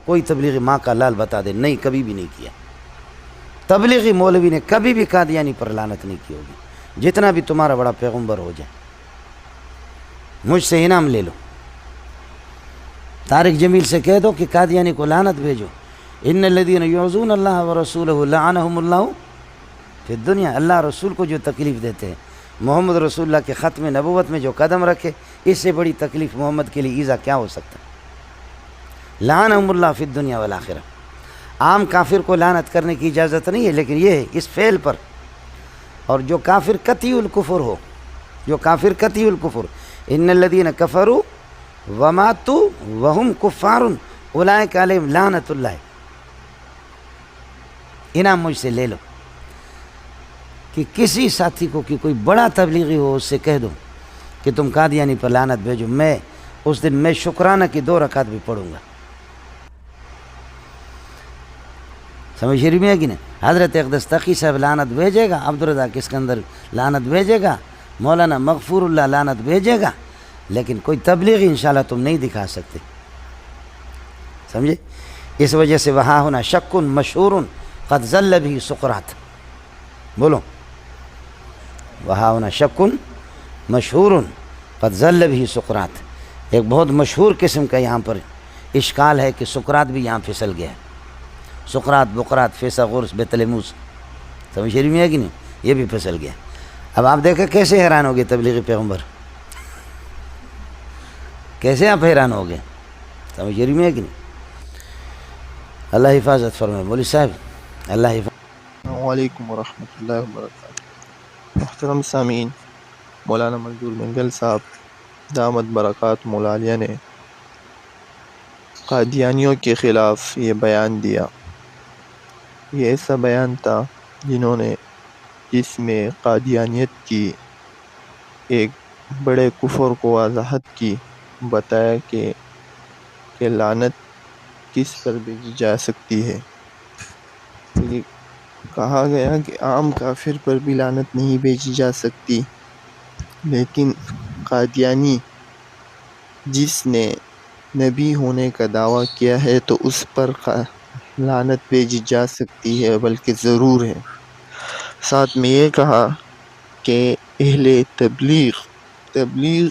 کوئی تبلیغی ماں کا لال بتا دے نہیں، کبھی بھی نہیں کیا۔ تبلیغی مولوی نے کبھی بھی قادیانی پر لعنت نہیں کی ہوگی، جتنا بھی تمہارا بڑا پیغمبر ہو جائے۔ مجھ سے انعام لے لو، طارق جمیل سے کہہ دو کہ قادیانی کو لعنت بھیجو۔ ان الذین یعظون اللہ ورسولہ لعنہم اللہ فی الدنیا، اللہ رسول کو جو تکلیف دیتے ہیں، محمد رسول اللہ کے ختم نبوت میں جو قدم رکھے، اس سے بڑی تکلیف محمد کے لیے ایذا کیا ہو سکتا؟ لعنہم اللہ فی الدنیا والآخرہ۔ عام کافر کو لعنت کرنے کی اجازت نہیں ہے، لیکن یہ ہے اس فعل پر۔ اور جو کافر قطعی الکفر ہو، جو کافر قطعی الکفر، ان الذین کفروا وماتوا وهم کفار اولئک علیہم لعنت اللہ، انعام مجھ سے لے لو کہ کسی ساتھی کو کہ کوئی بڑا تبلیغی ہو اس سے کہہ دو کہ تم قادیانی پر لعنت بھیجو، میں اس دن میں شکرانہ کی 2 رکعت بھی پڑھوں گا۔ سمجھ رہی میں ہے کہ نہیں؟ حضرت اقدس تقی صاحب لعنت بھیجے گا، عبدالرزاق اسکندر لعنت بھیجے گا، مولانا مغفور اللہ لعنت بھیجے گا، لیکن کوئی تبلیغی انشاءاللہ تم نہیں دکھا سکتے۔ سمجھے؟ اس وجہ سے وہاں ہونا شک مشہور قد ذل بھی سقراط، بولو وہاں ہونا شک مشہور قد ذل بھی سقراط۔ ایک بہت مشہور قسم کا یہاں پر اشکال ہے کہ سقراط بھی یہاں پھسل گیا ہے۔ سقراط، بقراط، فیثاغورس، بیطلمیوس، سمجھ رہی میں ہے کہ نہیں؟ یہ بھی پھسل گیا۔ اب آپ دیکھیں کیسے حیران ہو گئے تبلیغی پیغمبر، کیسے آپ حیران ہو گئے، سمجھ رہی میں ہے کہ نہیں؟ اللہ حفاظت فرمائے، مولوی صاحب اللہ حفاظت۔ السلام علیکم ورحمۃ اللہ وبرکاتہ۔ محترم سامعین، مولانا منظور منگل صاحب دامت برکات مولالیہ نے قادیانیوں کے خلاف یہ بیان دیا۔ یہ ایسا بیان تھا جس میں قادیانیت کی ایک بڑے کفر کو وضاحت کی، بتایا کہ لعنت کس پر بھیجی جا سکتی ہے۔ یہ کہا گیا کہ عام کافر پر بھی لعنت نہیں بھیجی جا سکتی، لیکن قادیانی جس نے نبی ہونے کا دعویٰ کیا ہے تو اس پر لعنت بھیجی جا سکتی ہے، بلکہ ضرور ہے۔ ساتھ میں یہ کہا کہ اہل تبلیغ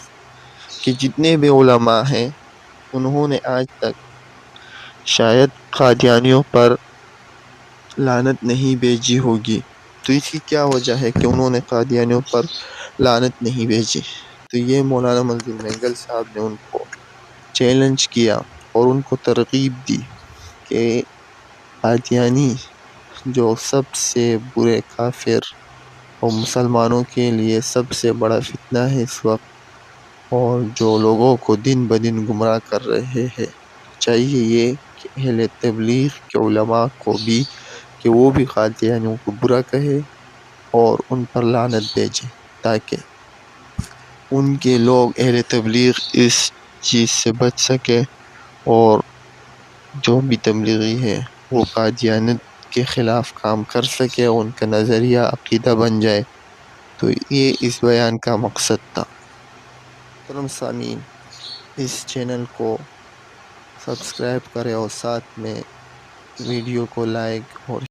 کے جتنے بھی علماء ہیں، انہوں نے آج تک شاید قادیانیوں پر لعنت نہیں بھیجی ہوگی۔ تو اس کی کیا وجہ ہے کہ انہوں نے قادیانیوں پر لعنت نہیں بھیجی؟ تو یہ مولانا منظور منگل صاحب نے ان کو چیلنج کیا اور ان کو ترغیب دی کہ قادیانی جو سب سے برے کافر اور مسلمانوں کے لیے سب سے بڑا فتنہ ہے اس وقت، اور جو لوگوں کو دن بدن گمراہ کر رہے ہیں، چاہیے یہ کہ اہل تبلیغ کے علماء کو بھی کہ وہ بھی قادیانیوں کو برا کہے اور ان پر لعنت بھیجے، تاکہ ان کے لوگ اہل تبلیغ اس چیز سے بچ سکے اور جو بھی تبلیغی ہے وہ قادیانیت کے خلاف کام کر سکے، ان کا نظریہ عقیدہ بن جائے۔ تو یہ اس بیان کا مقصد تھا۔ محترم سامعین، اس چینل کو سبسکرائب کریں اور ساتھ میں ویڈیو کو لائک اور